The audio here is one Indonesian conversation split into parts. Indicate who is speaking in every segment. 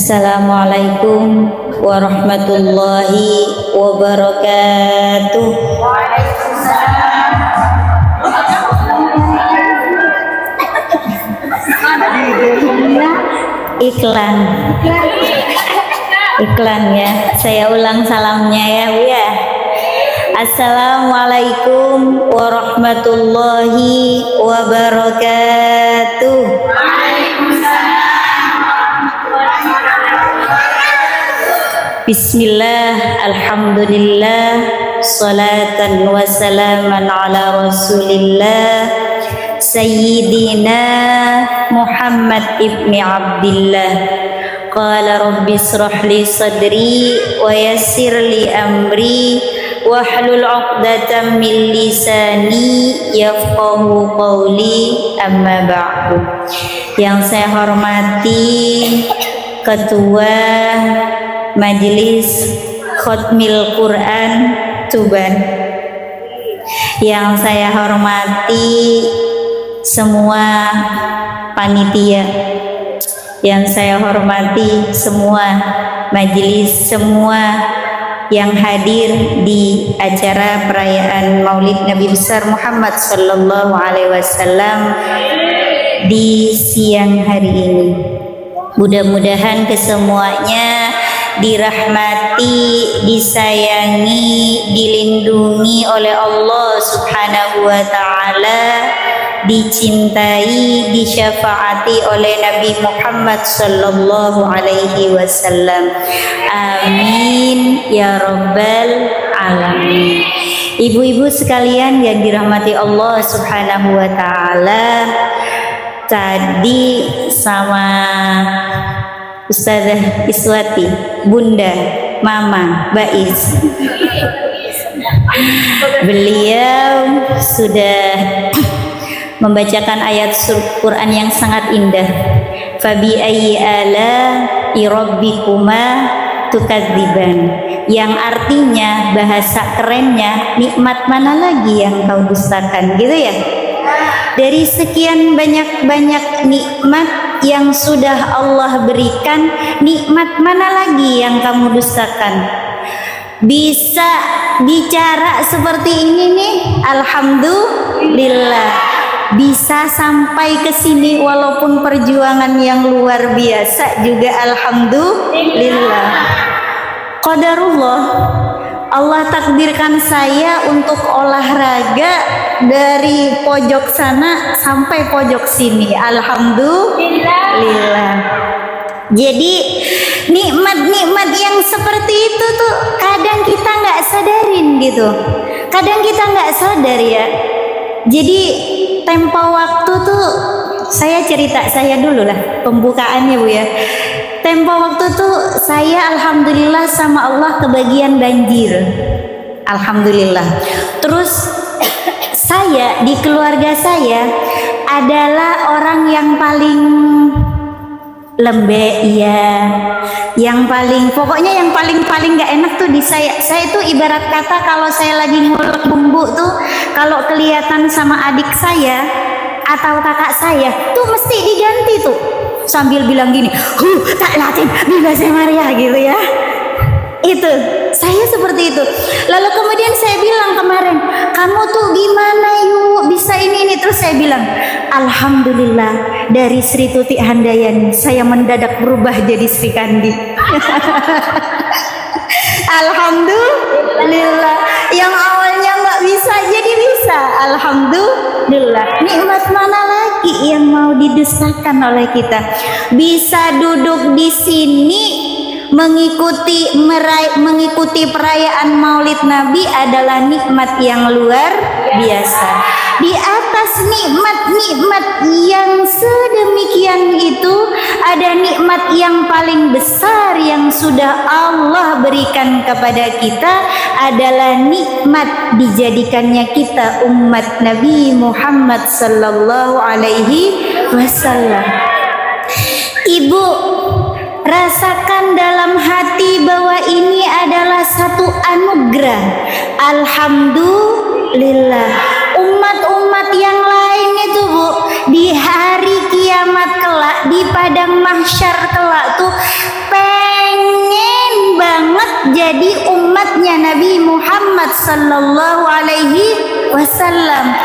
Speaker 1: Assalamualaikum warahmatullahi wabarakatuh. Iklan ya. Saya ulang salamnya ya Bu ya. Assalamualaikum warahmatullahi wabarakatuh. Bismillah, alhamdulillah, salatan wa salaman ala rasulillah, Sayyidina Muhammad ibni Abdillah. Qala rabbi israh li sadri wa yassir li amri wahlul 'uqdatam min lisani yafqahu qawli, amma ba'du. Yang saya hormati Ketua Majelis Khatmil Quran Tuban, yang saya hormati semua panitia, yang saya hormati semua majelis, semua yang hadir di acara perayaan Maulid Nabi besar Muhammad sallallahu alaihi wasallam di siang hari ini. Mudah-mudahan kesemuanya dirahmati, disayangi, dilindungi oleh Allah Subhanahu wa taala, dicintai, disyafaati oleh Nabi Muhammad sallallahu alaihi wasallam. Amin ya rabbal alamin. Ibu-ibu sekalian yang dirahmati Allah Subhanahu wa taala, tadi sama Ustazah Iswati, Bunda, Mama, Baiz, beliau sudah membacakan ayat Quran yang sangat indah. Fabi ayyi ala'i rabbikuma tukadziban, yang artinya bahasa kerennya nikmat mana lagi yang kau dustakan, gitu ya. Dari sekian banyak nikmat yang sudah Allah berikan, nikmat mana lagi yang kamu dustakan? Bisa bicara seperti ini nih, alhamdulillah. Bisa sampai ke sini walaupun perjuangan yang luar biasa juga alhamdulillah. Qadarullah, Allah takdirkan saya untuk olahraga dari pojok sana sampai pojok sini. Alhamdulillah. Jadi nikmat-nikmat yang seperti itu tuh kadang kita nggak sadarin gitu. Kadang kita nggak sadar ya. Jadi tempo waktu tuh, saya cerita saya dulu lah pembukaannya Bu ya. Tempo waktu tuh saya alhamdulillah sama Allah kebagian banjir. Alhamdulillah. Terus saya di keluarga saya adalah orang yang paling lembek ya, yang paling pokoknya yang paling nggak enak tuh di saya. Saya tuh ibarat kata kalau saya lagi ngulek bumbu tuh, kalau kelihatan sama adik saya atau kakak saya tuh mesti diganti tuh, sambil bilang gini, tak latin bebasnya Maria gitu ya. Itu saya seperti itu. Lalu kemudian saya bilang kemarin, kamu tuh gimana yuk bisa ini. Terus saya bilang, alhamdulillah dari Sri Tuti Handayani saya mendadak berubah jadi Sri Kandi. Alhamdulillah, yang awalnya nggak bisa jadi bisa. Alhamdulillah. Nikmat mana lagi yang mau didustakan oleh kita? Bisa duduk di sini mengikuti perayaan Maulid Nabi adalah nikmat yang luar biasa. Di atas nikmat-nikmat yang sedemikian itu ada nikmat yang paling besar yang sudah Allah berikan kepada kita, adalah nikmat dijadikannya kita umat Nabi Muhammad sallallahu alaihi wasallam. Ibu, rasakan dalam hati bahwa ini adalah satu anugerah. Alhamdulillah. Umat-umat yang lain itu Bu, di hari kiamat kelak, di padang mahsyar kelak tuh sallallahu alaihi wasallam.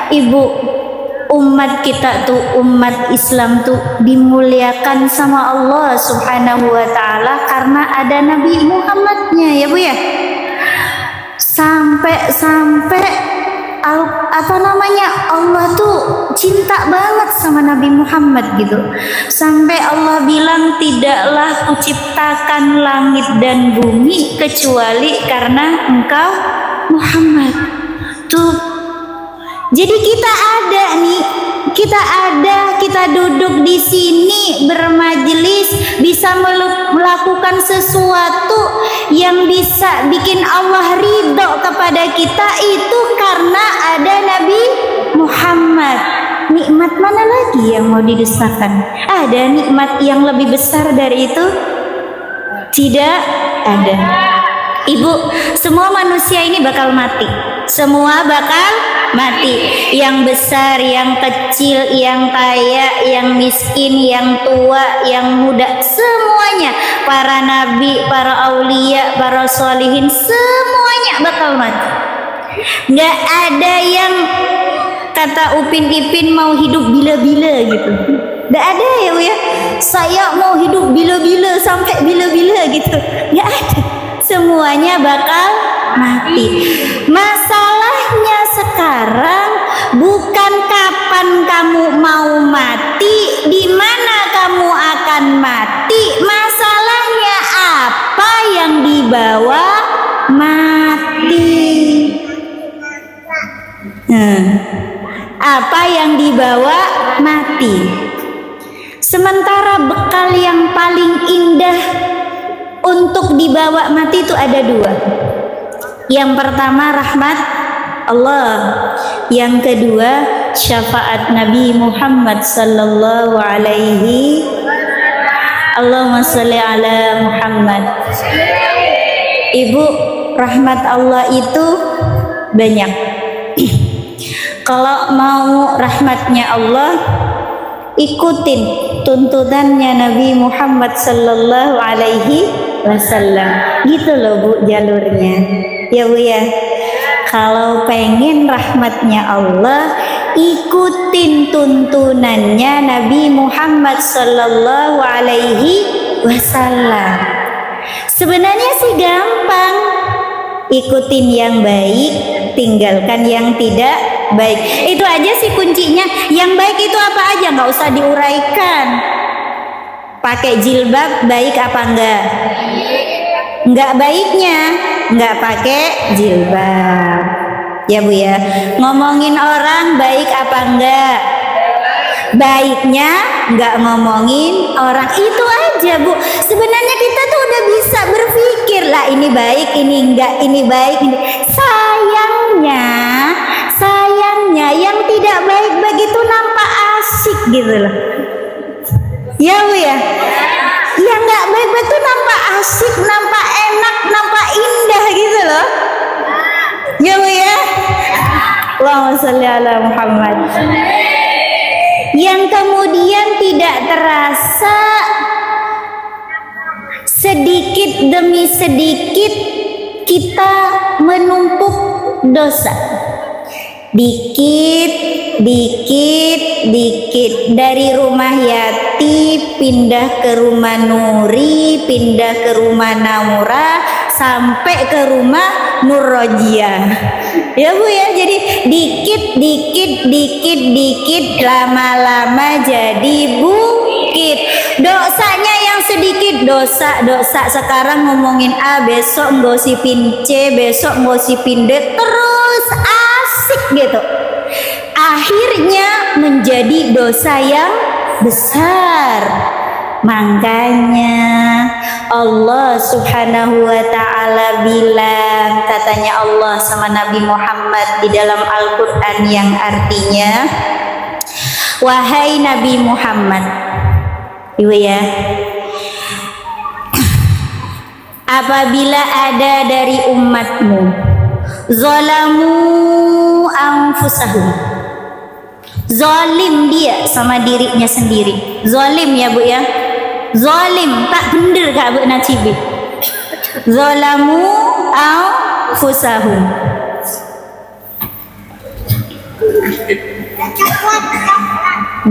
Speaker 1: Ibu, umat kita tuh, umat Islam tuh dimuliakan sama Allah Subhanahu wa taala karena ada Nabi Muhammadnya ya Bu ya. Sampai Allah tuh cinta banget sama Nabi Muhammad gitu. Sampai Allah bilang, tidaklah kuciptakan langit dan bumi kecuali karena engkau Muhammad. Tuh, jadi kita duduk di sini bermajelis, bisa melakukan sesuatu yang bisa bikin Allah ridho kepada kita itu karena ada Nabi Muhammad. Nikmat mana lagi yang mau didustakan? Ada nikmat yang lebih besar dari itu? Tidak ada. Ibu, semua manusia ini bakal mati. Semua bakal mati. Yang besar, yang kecil, yang kaya, yang miskin, yang tua, yang muda, semuanya. Para nabi, para aulia, para sholihin, semuanya bakal mati. Nggak ada yang kata Upin Ipin mau hidup bila-bila gitu. Nggak ada ya Bu ya. Saya mau hidup bila-bila sampai bila-bila gitu. Nggak ada. Semuanya bakal mati. Masalahnya sekarang bukan kapan kamu mau mati, di mana kamu akan mati. Masalahnya apa yang dibawa mati. Apa yang dibawa mati. Sementara bekal yang paling indah untuk dibawa mati itu ada dua. Yang pertama rahmat Allah, yang kedua syafaat Nabi Muhammad sallallahu alaihi. Allahumma sholli ala Muhammad. Ibu, rahmat Allah itu banyak. Kalau mau rahmatnya Allah, ikutin tuntunannya Nabi Muhammad sallallahu alaihi wasallam. Gitu loh Bu jalurnya. Ya Bu ya. Kalau pengen rahmatnya Allah, ikutin tuntunannya Nabi Muhammad sallallahu alaihi wasallam. Sebenarnya sih gampang. Ikutin yang baik, tinggalkan yang tidak baik. Itu aja sih kuncinya. Yang baik itu apa aja, nggak usah diuraikan. Pakai jilbab baik apa enggak? Enggak baiknya enggak pakai jilbab. Ya Bu ya. Ngomongin orang baik apa enggak? Baiknya enggak ngomongin orang. Itu aja Bu. Sebenarnya kita tuh udah bisa berpikir lah, ini baik, ini enggak, ini baik, ini. Sayangnya yang tidak baik-baik itu nampak asik gitu loh. Ya Bu ya. Yang nggak baik-baik itu nampak asik, nampak enak, nampak indah gitu loh. Ya Bu ya. Allahumma sholli ala Muhammad. Yang kemudian tidak terasa sedikit demi sedikit kita menumpuk dosa. Dikit dari rumah Yati pindah ke rumah Nuri, pindah ke rumah Naura, sampai ke rumah Nur Rojiah. Ya Bu ya, jadi dikit lama-lama jadi bukit. Dosanya yang sedikit, dosa sekarang ngomongin A, besok nggosipin C, besok nggosipin D, terus asik gitu. Akhirnya menjadi dosa yang besar. Makanya Allah Subhanahu wa ta'ala bilang, katanya Allah sama Nabi Muhammad di dalam Al-Quran yang artinya, wahai Nabi Muhammad, Ibu ya, apabila ada dari umatmu zalamu anfusahum, zalim dia sama dirinya sendiri. Zalim ya Bu ya, zalim tak bener Kak Bu Nacibi. Zalamu anfusahum,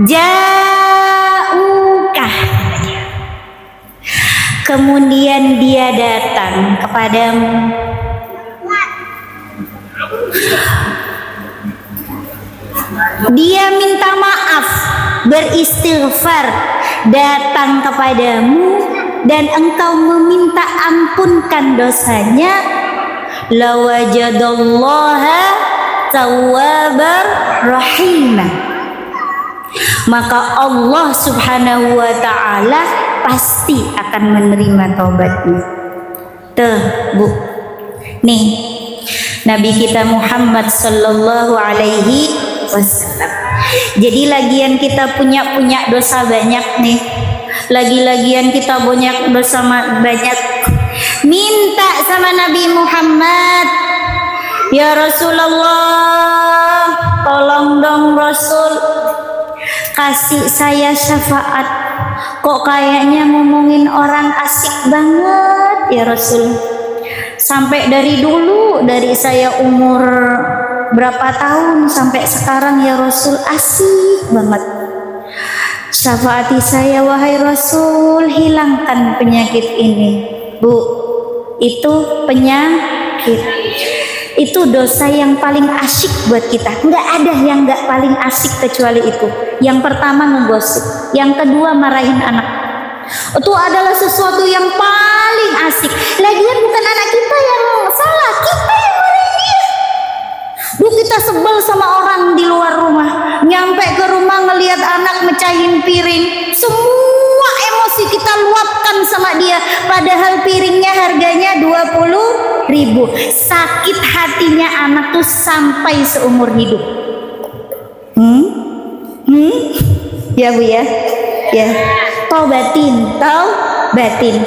Speaker 1: Ja'ukah, kemudian dia datang kepadamu. Dia minta maaf, beristighfar, datang kepadamu dan engkau meminta ampunkan dosanya. Lawajadallaha tawwabar rahimah, maka Allah subhanahu wa ta'ala pasti akan menerima taubatnya. Tuh Bu, nih Nabi kita Muhammad sallallahu alaihi wasallam. Jadi lagian kita punya dosa banyak nih, lagi-lagian kita banyak dosa banyak, minta sama Nabi Muhammad, ya Rasulullah, tolong dong Rasul, kasih saya syafaat. Kok kayaknya ngomongin orang asik banget ya Rasul. Sampai dari dulu, dari saya umur berapa tahun sampai sekarang ya Rasul, asik banget. Syafaati saya wahai Rasul, hilangkan penyakit ini. Bu, itu penyakit, itu dosa yang paling asyik buat kita. Nggak ada yang nggak paling asyik kecuali itu. Yang pertama ngegosip, yang kedua marahin anak. Itu adalah sesuatu yang paling asik. Lagian bukan anak kita yang salah, kita yang marahin dia. Bu, kita sebel sama orang di luar rumah, nyampe ke rumah ngelihat anak mecahin piring, semua emosi kita luapkan sama dia, padahal piringnya harganya 20.000. Sakit hatinya anak tuh sampai seumur hidup. Ya Bu ya, ya. Taubatin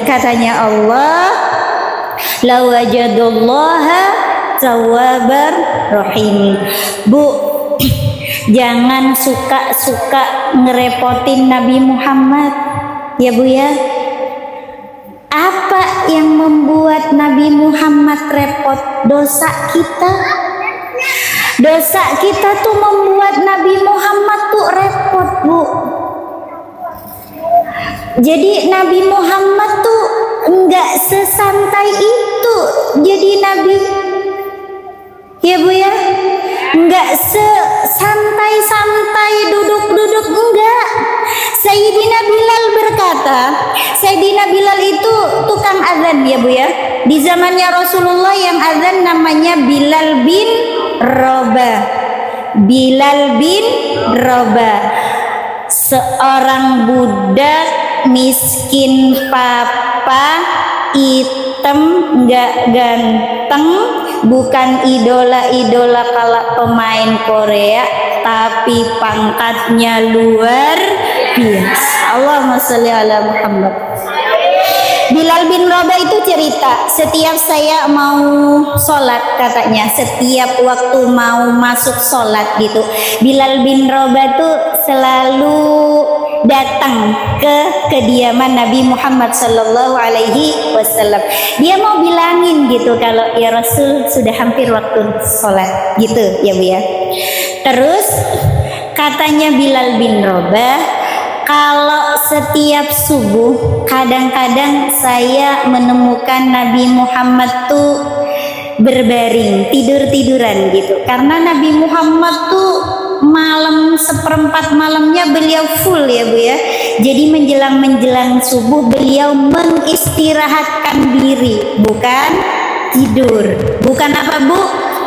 Speaker 1: katanya Allah, lawajadullaha tawwabar rahim. Bu, jangan suka-suka ngerepotin Nabi Muhammad ya Bu ya. Apa yang membuat Nabi Muhammad repot? Dosa kita. Dosa kita tuh membuat Nabi Muhammad tuh repot Bu. Jadi Nabi Muhammad tuh enggak sesantai itu jadi Nabi ya Bu ya. Enggak sesantai-santai duduk-duduk, enggak. Sayyidina Bilal berkata, Sayyidina Bilal itu tukang azan ya Bu ya. Di zamannya Rasulullah yang azan namanya Bilal bin Rabah. Bilal bin Rabah, seorang budak miskin papa, hitam, nggak ganteng, bukan idola kala pemain Korea, tapi pangkatnya luar biasa. Allahumma sholli ala Muhammad. Bilal bin Rabah itu cerita, setiap saya mau sholat, katanya setiap waktu mau masuk sholat gitu, Bilal bin Rabah tuh selalu datang ke kediaman Nabi Muhammad sallallahu alaihi wasallam. Dia mau bilangin gitu kalau ya Rasul sudah hampir waktu sholat gitu ya Bu ya. Terus katanya Bilal bin Rabah, kalau setiap subuh kadang-kadang saya menemukan Nabi Muhammad tuh berbaring, tidur-tiduran gitu. Karena Nabi Muhammad tuh malam, seperempat malamnya beliau full ya Bu ya. Jadi menjelang subuh beliau mengistirahatkan diri, bukan tidur. Bukan apa Bu?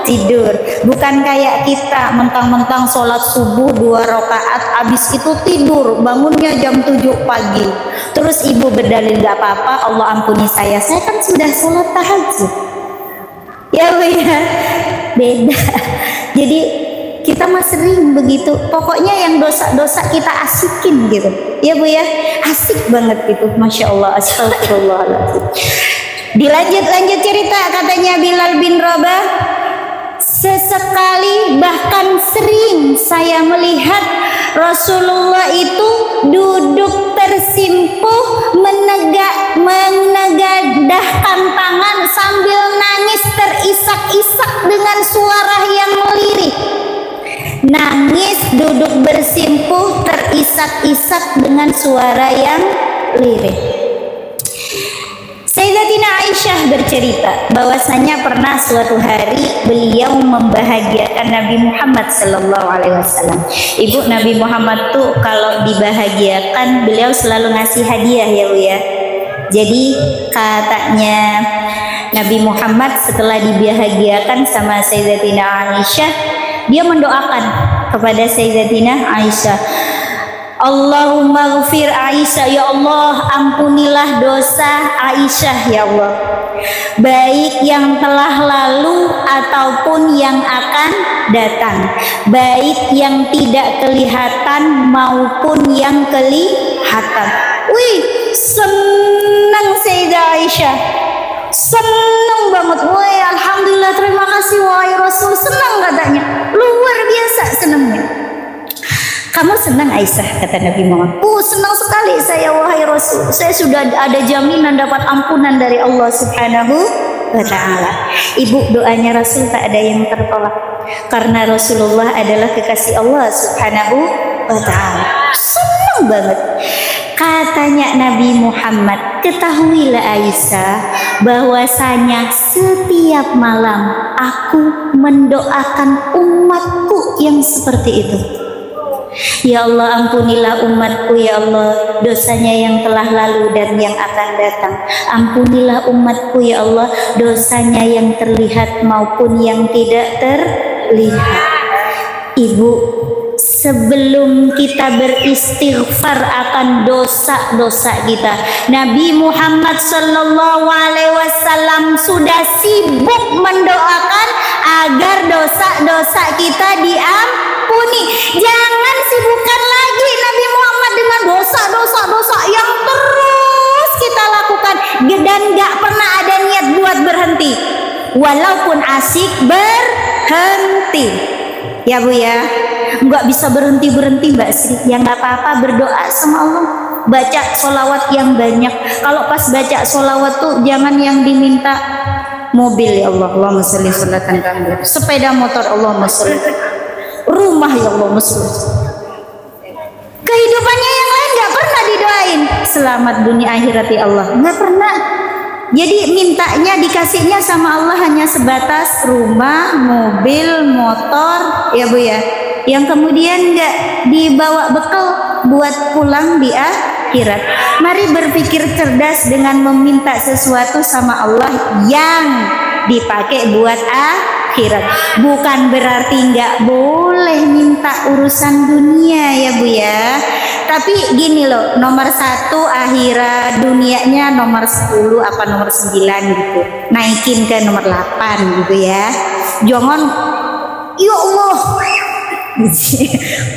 Speaker 1: Tidur. Bukan kayak kita mentang-mentang sholat subuh 2 rakaat, abis itu tidur, bangunnya jam 7 pagi. Terus ibu berdalil gak apa-apa, Allah ampuni saya kan sudah sholat tahajud ya Bu ya. Beda. Jadi kita mah sering begitu, pokoknya yang dosa-dosa kita asikin gitu ya Bu ya, asik banget gitu. Masya Allah, astagfirullahaladzim. Dilanjut cerita, katanya Bilal bin Rabah, sesekali bahkan sering saya melihat Rasulullah itu duduk tersimpuh menengadahkan tangan sambil nangis terisak-isak dengan suara yang melirih. nangis, duduk bersimpuh, terisak-isak dengan suara yang lirih. Sayyidatina Aisyah bercerita bahwasanya pernah suatu hari beliau membahagiakan Nabi Muhammad sallallahu alaihi wasallam. Ibu, Nabi Muhammad tuh kalau dibahagiakan beliau selalu ngasih hadiah ya Bu ya. Jadi katanya Nabi Muhammad setelah dibahagiakan sama Sayyidatina Aisyah, dia mendoakan kepada Sayyidatina Aisyah, Allahumma ghfir Aisyah, ya Allah ampunilah dosa Aisyah ya Allah, baik yang telah lalu ataupun yang akan datang, baik yang tidak kelihatan maupun yang kelihatan. Wih, senang Sayyidah Aisyah, senang banget. Wih, alhamdulillah, terima kasih wahai Rasul, senang katanya, luar biasa senangnya. Kamu senang Aisyah, kata Nabi Muhammad. Senang sekali saya wahai Rasul. Saya sudah ada jaminan dapat ampunan dari Allah Subhanahu wa ta'ala. Ibu, doanya Rasul tak ada yang tertolak, karena Rasulullah adalah kekasih Allah Subhanahu wa ta'ala. Senang banget. Katanya Nabi Muhammad, ketahuilah Aisyah bahwasanya setiap malam aku mendoakan umatku yang seperti itu. Ya Allah, ampunilah umatku ya Allah, dosanya yang telah lalu dan yang akan datang. Ampunilah umatku ya Allah, dosanya yang terlihat maupun yang tidak terlihat. Ibu, sebelum kita beristighfar akan dosa-dosa kita, Nabi Muhammad sallallahu alaihi wasallam sudah sibuk mendoakan agar dosa-dosa kita diampuni. Jangan sibukkan lagi Nabi Muhammad dengan dosa-dosa yang terus kita lakukan dan gak pernah ada niat buat berhenti, walaupun asik berhenti. Ya Bu ya, nggak bisa berhenti Mbak Sri. Ya nggak apa-apa, berdoa sama Allah, baca sholawat yang banyak. Kalau pas baca sholawat tuh jangan yang diminta mobil ya Allah, Allahumma sholli sholatan kamilah, sepeda motor Allahumma sholli, rumah ya Allahumma sholli. Kehidupannya yang lain nggak pernah didoain selamat dunia akhirat ya Allah, nggak pernah. Jadi mintanya dikasihnya sama Allah hanya sebatas rumah, mobil, motor ya Bu ya, yang kemudian nggak dibawa bekal buat pulang di akhirat. Mari berpikir cerdas dengan meminta sesuatu sama Allah yang dipakai buat akhirat. Bukan berarti nggak boleh minta urusan dunia ya Bu ya, tapi gini loh, nomor 1 akhirat, dunianya nomor 10 apa nomor 9 gitu, naikin ke nomor 8 gitu ya. Jangan ya Allah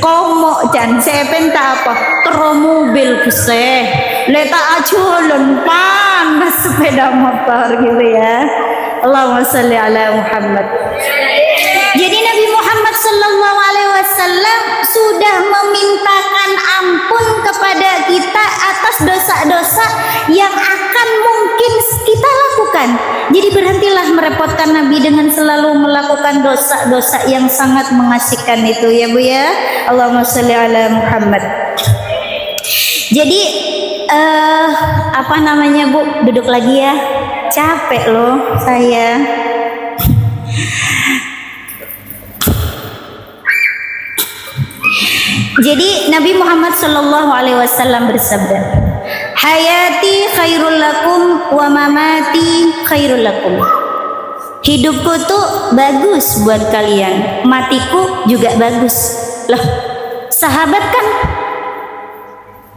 Speaker 1: komo jan sepen tak apa tero mobil keseh leta aculun panas sepeda motor gitu ya. Allahumma sholli ala Muhammad. Jadi Nabi Muhammad sallallahu alaihi wasallam sudah memintakan ampun kepada kita atas dosa-dosa yang akan mungkin kita lakukan. Jadi berhentilah merepotkan Nabi dengan selalu melakukan dosa-dosa yang sangat mengasihkan itu ya Bu ya. Allahumma sholli ala Muhammad. Jadi apa namanya Bu, duduk lagi ya, capek loh saya. Jadi Nabi Muhammad sallallahu alaihi wasallam bersabda, hayati khairul lakum wa mamati khairul lakum. Hidupku tuh bagus buat kalian, matiku juga bagus. Loh, sahabat kan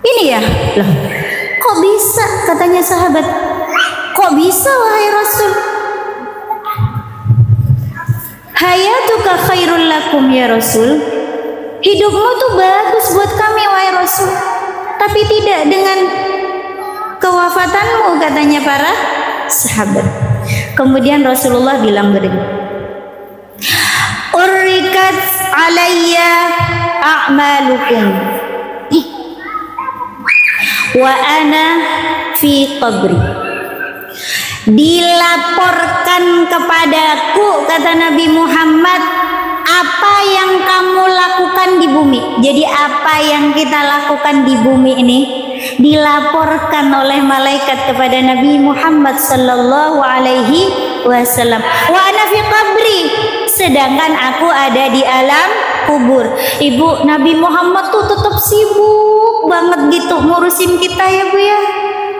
Speaker 1: ini ya, loh kok bisa, katanya sahabat, kok bisa wahai Rasul? Hayatuka khairul lakum ya Rasul, hidupmu tuh bagus buat kami wahai Rasul, tapi tidak dengan kewafatanmu, katanya para sahabat. Kemudian Rasulullah bilang begini, urrikat alayya a'malukum wa ana fi qabri. Dilaporkan kepadaku, kata Nabi Muhammad, apa yang kamu lakukan di bumi. Jadi apa yang kita lakukan di bumi ini dilaporkan oleh malaikat kepada Nabi Muhammad sallallahu alaihi wasallam. Wa ana fi qabri, sedangkan aku ada di alam kubur. Ibu, Nabi Muhammad tuh tetap sibuk banget gitu ngurusin kita ya Bu ya.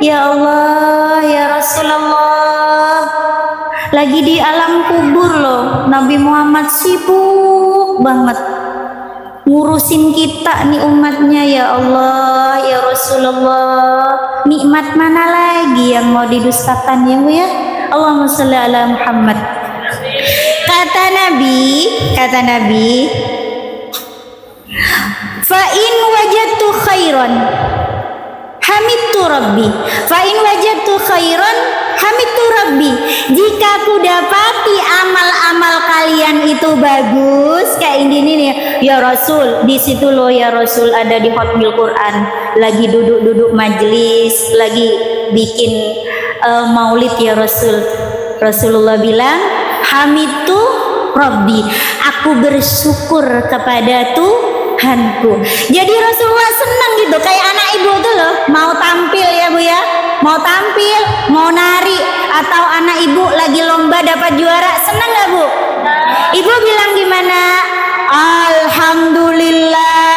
Speaker 1: Ya Allah, ya Rasulullah, lagi di alam kubur loh, Nabi Muhammad sibuk banget ngurusin kita nih umatnya. Ya Allah, ya Rasulullah, nikmat mana lagi yang mau didustakan ya Bu ya. Allahumma sholli ala Muhammad. Kata Nabi, fa in wajadtu khairan hamidtu rabbi, fa in wajadtu khairan hamidtu rabbi. Jika aku dapati amal-amal kalian itu bagus, kayak ini nih ya Rasul, di situ loh ya Rasul ada di Hotmil Quran, lagi duduk-duduk majelis, lagi bikin maulid ya Rasul. Rasulullah bilang, hamidtu rabbi, aku bersyukur kepada Tuhanku. Jadi Rasulullah senang gitu, kayak anak ibu tuh loh, mau tampil ya Bu ya, mau tampil, mau nari, atau anak ibu lagi lomba dapat juara, senang gak Bu? Ibu bilang gimana? Alhamdulillah.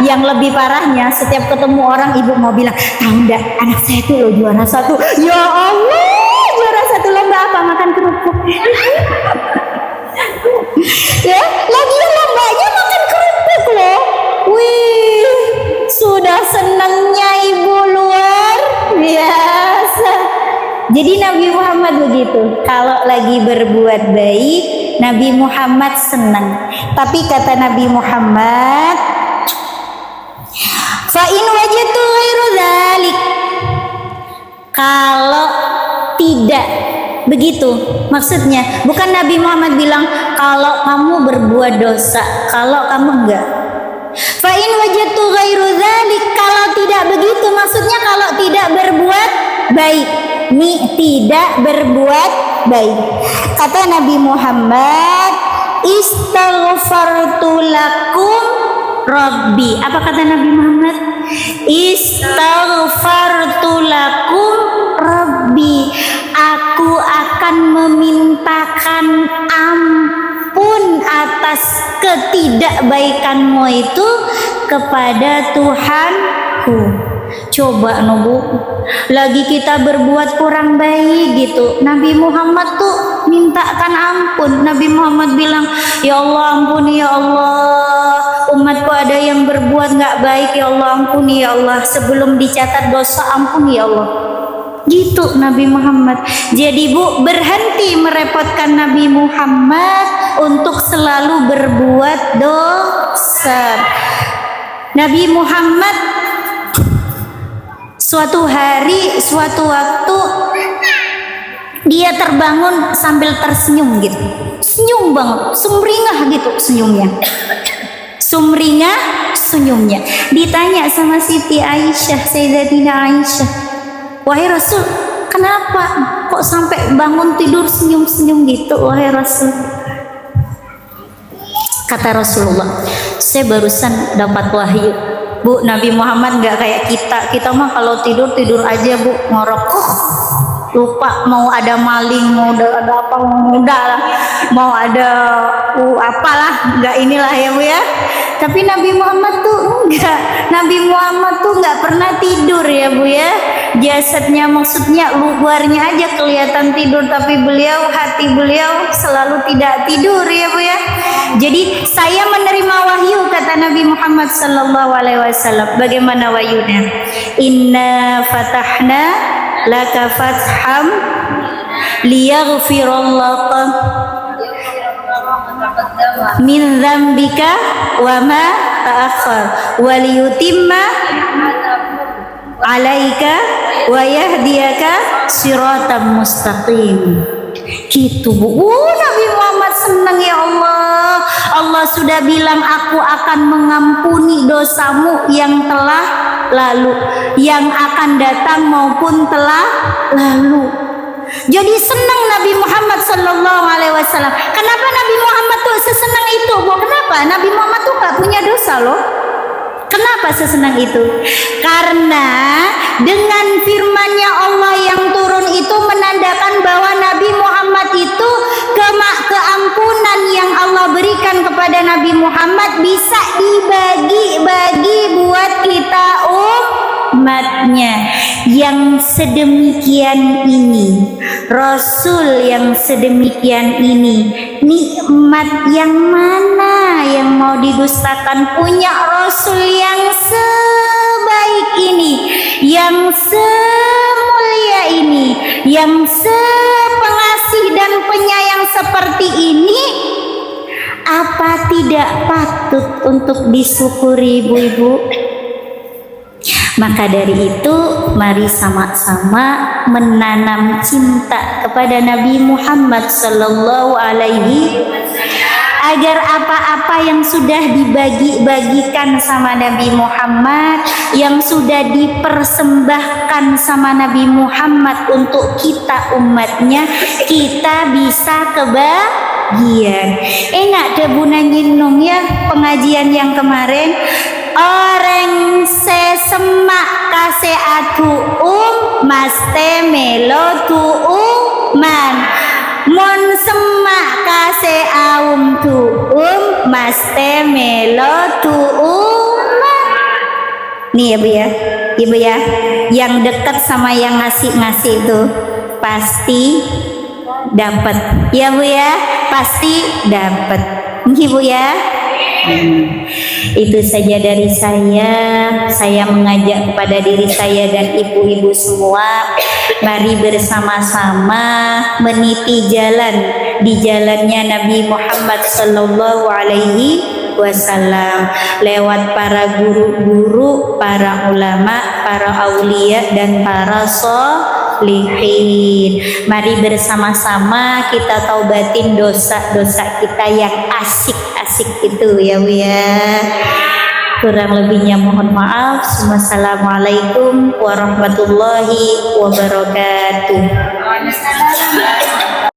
Speaker 1: Yang lebih parahnya, setiap ketemu orang ibu mau bilang, tahu enggak anak saya tuh loh juara satu. Ya Allah, juara satu lomba apa? Makan kerupuk. Ya, lagi lombanya makan kerupuk loh. Wih, sudah senangnya ibu luar biasa. Jadi Nabi Muhammad begitu, kalau lagi berbuat baik Nabi Muhammad senang. Tapi kata Nabi Muhammad, fa in wajadtu ghairu dzalik, kalau tidak begitu, maksudnya bukan Nabi Muhammad bilang kalau kamu berbuat dosa, kalau kamu enggak. Fa in wajadtu ghairu dzalik, kalau tidak begitu, maksudnya kalau tidak berbuat baik. Nih, tidak berbuat baik. Kata Nabi Muhammad, istaghfartu lakum rabbi. Apa kata Nabi Muhammad? Istaghfartu lakum rabbi, aku akan memintakan ampun atas ketidakbaikanmu itu kepada Tuhanku. Coba Bu, lagi kita berbuat kurang baik gitu, Nabi Muhammad tuh mintakan ampun. Nabi Muhammad bilang, ya Allah ampuni ya Allah, umatku ada yang berbuat nggak baik, ya Allah ampuni ya Allah, sebelum dicatat dosa ampuni ya Allah. Gitu Nabi Muhammad. Jadi Bu, berhenti merepotkan Nabi Muhammad untuk selalu berbuat dosa. Nabi Muhammad suatu hari, suatu waktu dia terbangun sambil tersenyum gitu, senyum banget, sumringah gitu senyumnya, sumringah senyumnya. Ditanya sama Siti Aisyah, Sayyidatina Aisyah, wahai Rasul, kenapa kok sampai bangun tidur senyum-senyum gitu wahai Rasul? Kata Rasulullah, saya barusan dapat wahyu. Bu, Nabi Muhammad nggak kayak kita mah kalau tidur aja Bu, ngorok, lupa mau ada maling, mau ada apa, mau ada apalah, nggak inilah ya Bu ya. Tapi Nabi Muhammad tuh enggak, Nabi Muhammad tuh nggak pernah tidur ya Bu ya. Jasadnya, maksudnya luarnya aja kelihatan tidur, tapi beliau, hati beliau selalu tidak tidur ya Bu ya. Jadi saya menerima wahyu, kata Nabi Muhammad sallallahu alaihi wasallam. Bagaimana wahyunya? Inna fatahna laka fatham liyaghfirallaka min dzambika wa ma ta'akhkhar wa liyutimma alaika wa yahdiyaka siratal mustaqim. Gitu Bu. Nabi Muhammad senang ya Allah. Allah sudah bilang, aku akan mengampuni dosamu yang telah lalu, yang akan datang maupun telah lalu. Jadi senang Nabi Muhammad Sallallahu Alaihi Wasallam. Kenapa Nabi Muhammad tuh sesenang itu? Bu, kenapa? Nabi Muhammad tuh gak punya dosa loh. Kenapa sesenang itu? Karena dengan firman-Nya Allah yang turun itu menandakan bahwa Nabi Muhammad itu keampunan yang Allah berikan kepada Nabi Muhammad bisa dibagi-bagi buat kita umatnya. Yang sedemikian ini, Rasul yang sedemikian ini, nikmat yang mana yang mau didustakan? Punya Rasul yang sebaik ini, yang semulia ini, yang sepengasih dan penyayang seperti ini, apa tidak patut untuk disyukuri ibu-ibu? Maka dari itu mari sama-sama menanam cinta kepada Nabi Muhammad Sallallahu Alaihi, agar apa-apa yang sudah dibagi-bagikan sama Nabi Muhammad, yang sudah dipersembahkan sama Nabi Muhammad untuk kita umatnya, kita bisa kebagian. Enggak debunan nyinung ya pengajian yang kemarin. Orang sesemak kase atu mas temelo tu man mon semak kase aum tu mas temelo tu man. Nih ya bu ya, ibu ya, yang dekat sama yang ngasih itu pasti dapat ya bu ya, pasti dapat. Nih bu ya. Itu saja dari saya mengajak kepada diri saya dan ibu-ibu semua, mari bersama-sama meniti jalan di jalannya Nabi Muhammad Sallallahu Alaihi Wasallam, lewat para guru-guru, para ulama, para aulia dan para solihin. Mari bersama-sama kita taubatin dosa-dosa kita yang asik-asik itu ya Bu ya. Kurang lebihnya mohon maaf. Wassalamualaikum warahmatullahi wabarakatuh.